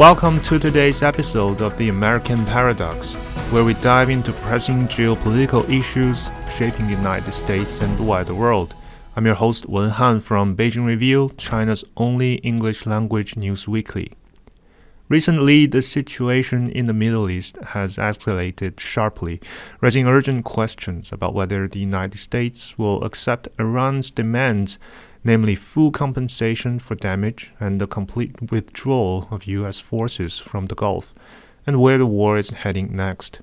Welcome to today's episode of The American Paradox, where we dive into pressing geopolitical issues shaping the United States and the wider world. I'm your host Wen Han from Beijing Review, China's only English-language news weekly. Recently, the situation in the Middle East has escalated sharply, raising urgent questions about whether the United States will accept Iran's demands, namely full compensation for damage and the complete withdrawal of U.S. forces from the Gulf, and where the war is heading next.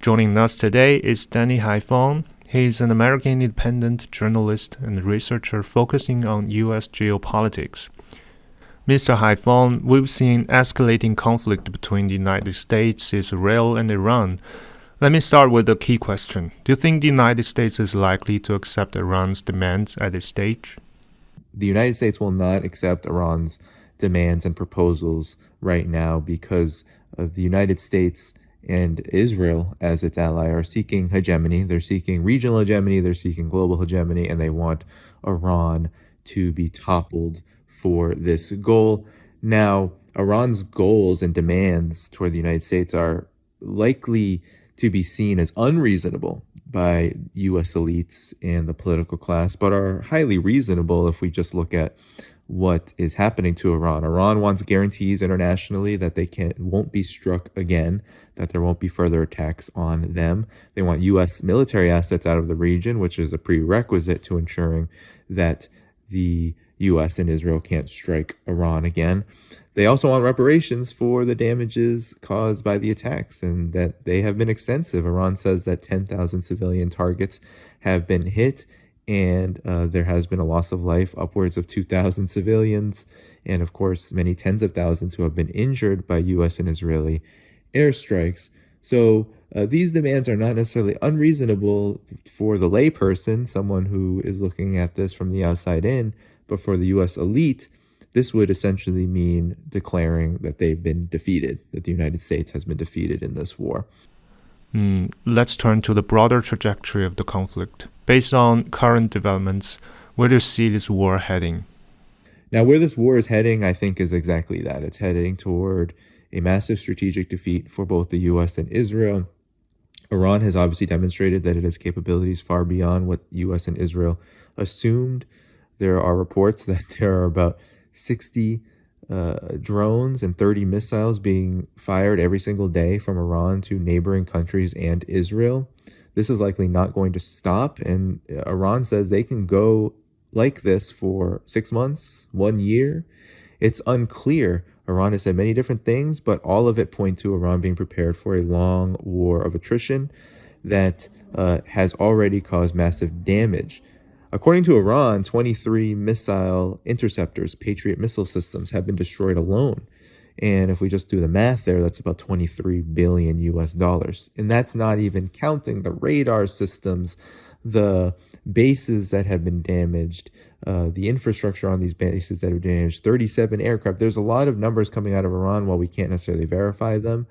Joining us today is Danny Haiphong. He is an American independent journalist and researcher focusing on U.S. geopolitics. Mr. Haiphong, we've seen escalating conflict between the United States, Israel, and Iran. Let me start with a key question. Do you think the United States is likely to accept Iran's demands at this stage? The United States will not accept Iran's demands and proposals right now because of the United States and Israel as its ally are seeking hegemony. They're seeking regional hegemony, they're seeking global hegemony, and they want Iran to be toppled for this goal. Now, Iran's goals and demands toward the United States are likely to be seen as unreasonable by U.S. elites and the political class, but are highly reasonable if we just look at what is happening to Iran. Iran wants guarantees internationally that they won't be struck again, that there won't be further attacks on them. They want U.S. military assets out of the region, which is a prerequisite to ensuring that the U.S. and Israel can't strike Iran again. They also want reparations for the damages caused by the attacks, and that they have been extensive. Iran says that 10,000 civilian targets have been hit, and there has been a loss of life, upwards of 2,000 civilians, and of course, many tens of thousands who have been injured by U.S. and Israeli airstrikes. So these demands are not necessarily unreasonable for the layperson, someone who is looking at this from the outside in, but for the U.S. elite, this would essentially mean declaring that they've been defeated, that the United States has been defeated in this war. Let's turn to the broader trajectory of the conflict. Based on current developments, where do you see this war heading? Now, where this war is heading, I think, is exactly that. It's heading toward a massive strategic defeat for both the U.S. and Israel. Iran has obviously demonstrated that it has capabilities far beyond what U.S. and Israel assumed. There are reports that there are about 60 drones and 30 missiles being fired every single day from Iran to neighboring countries and Israel. This is likely not going to stop, and Iran says they can go like this for 6 months, 1 year. It's unclear. Iran has said many different things, but all of it point to Iran being prepared for a long war of attrition that has already caused massive damage. According to Iran, 23 missile interceptors, Patriot missile systems, have been destroyed alone. And if we just do the math there, that's about 23 billion US dollars. And that's not even counting the radar systems, the bases that have been damaged, the infrastructure on these bases that are damaged, 37 aircraft. There's a lot of numbers coming out of Iran while we can't necessarily verify them.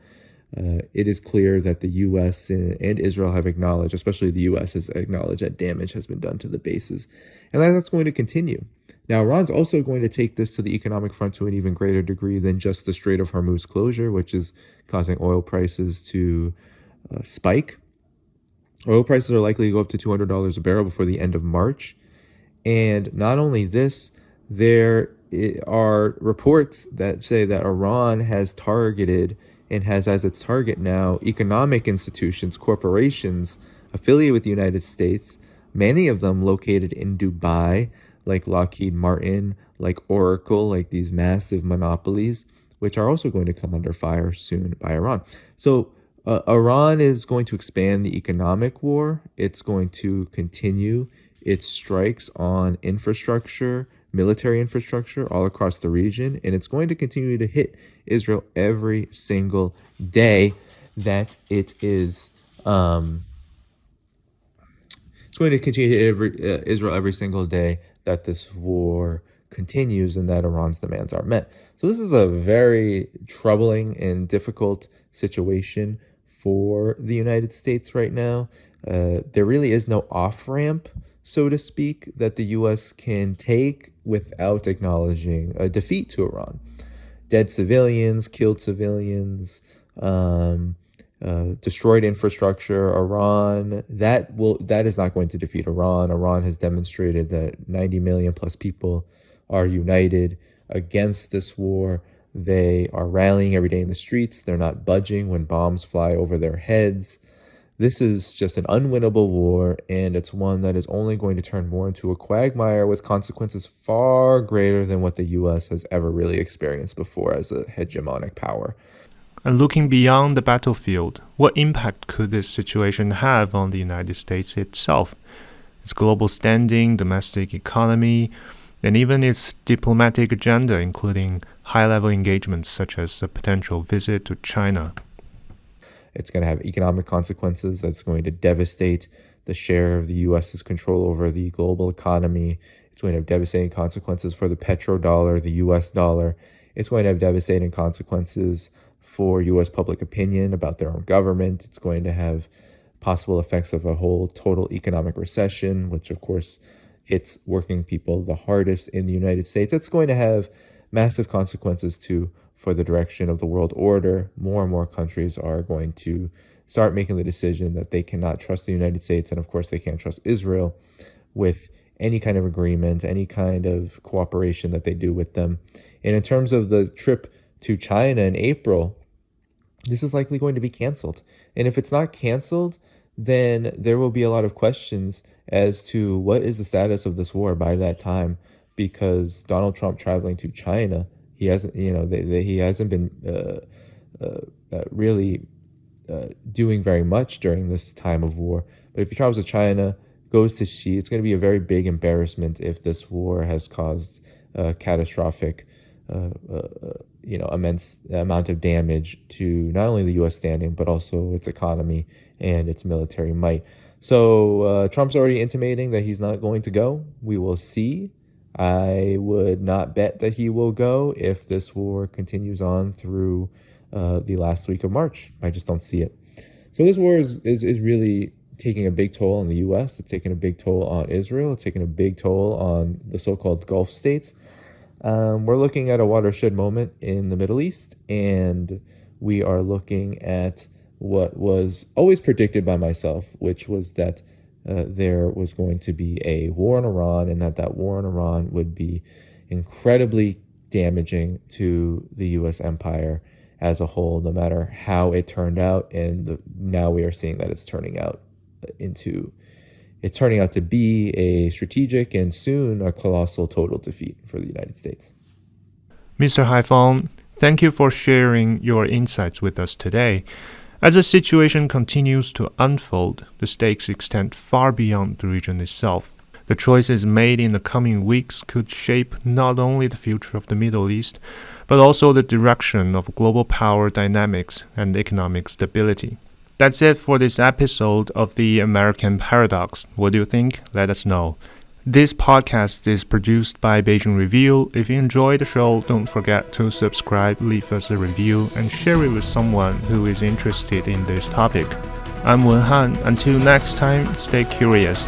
It is clear that the U.S. and Israel have acknowledged, especially the U.S. has acknowledged that damage has been done to the bases. And that's going to continue. Now, Iran's also going to take this to the economic front to an even greater degree than just the Strait of Hormuz closure, which is causing oil prices to spike. Oil prices are likely to go up to $200 a barrel before the end of March. And not only this, there are reports that say that Iran has targeted and has as its target now economic institutions, corporations affiliated with the United States, many of them located in Dubai, like Lockheed Martin, like Oracle, like these massive monopolies, which are also going to come under fire soon by Iran. So Iran is going to expand the economic war. It's going to continue its strikes on infrastructure, military infrastructure all across the region, and it's going to continue to hit Israel every single day that it is. It's going to continue to hit Israel every single day that this war continues and that Iran's demands are met. So this is a very troubling and difficult situation for the United States right now. There really is no off-ramp, so to speak, that the U.S. can take without acknowledging a defeat to Iran. dead civilians, killed civilians, destroyed infrastructure. Iran, that is not going to defeat Iran. Iran has demonstrated that 90 million plus people are united against this war. They are rallying every day in the streets. They're not budging when bombs fly over their heads. This is just an unwinnable war, and it's one that is only going to turn more into a quagmire with consequences far greater than what the U.S. has ever really experienced before as a hegemonic power. And looking beyond the battlefield, what impact could this situation have on the United States itself, its global standing, domestic economy, and even its diplomatic agenda, including high-level engagements such as a potential visit to China? It's going to have economic consequences that's going to devastate the share of the U.S.'s control over the global economy. It's going to have devastating consequences for the petrodollar, the U.S. dollar. It's going to have devastating consequences for U.S. public opinion about their own government. It's going to have possible effects of a whole total economic recession, which of course hits working people the hardest in the United States. It's going to have massive consequences too for the direction of the world order. More and more countries are going to start making the decision that they cannot trust the United States, and of course they can't trust Israel with any kind of agreement, any kind of cooperation that they do with them. And in terms of the trip to China in April, this is likely going to be canceled. And if it's not canceled, then there will be a lot of questions as to what is the status of this war by that time, because Donald Trump traveling to China, he hasn't, he hasn't been really doing very much during this time of war. But if he travels to China, goes to Xi, it's going to be a very big embarrassment if this war has caused catastrophic, immense amount of damage to not only the U.S. standing, but also its economy and its military might. So Trump's already intimating that he's not going to go. We will see. I would not bet that he will go if this war continues on through the last week of March. I just don't see it. So this war is really taking a big toll on the U.S. It's taking a big toll on Israel. It's taking a big toll on the so-called Gulf states. We're looking at a watershed moment in the Middle East, and we are looking at what was always predicted by myself, which was that there was going to be a war in Iran, and that war in Iran would be incredibly damaging to the U.S. empire as a whole, no matter how it turned out. And now we are seeing that it's turning out to be a strategic and soon a colossal total defeat for the United States. Mr. Haiphong, thank you for sharing your insights with us today. As the situation continues to unfold, the stakes extend far beyond the region itself. The choices made in the coming weeks could shape not only the future of the Middle East, but also the direction of global power dynamics and economic stability. That's it for this episode of the American Paradox. What do you think? Let us know. This podcast is produced by Beijing Review. If you enjoy the show, don't forget to subscribe, leave us a review, and share it with someone who is interested in this topic. I'm Wenhan. Until next time, stay curious.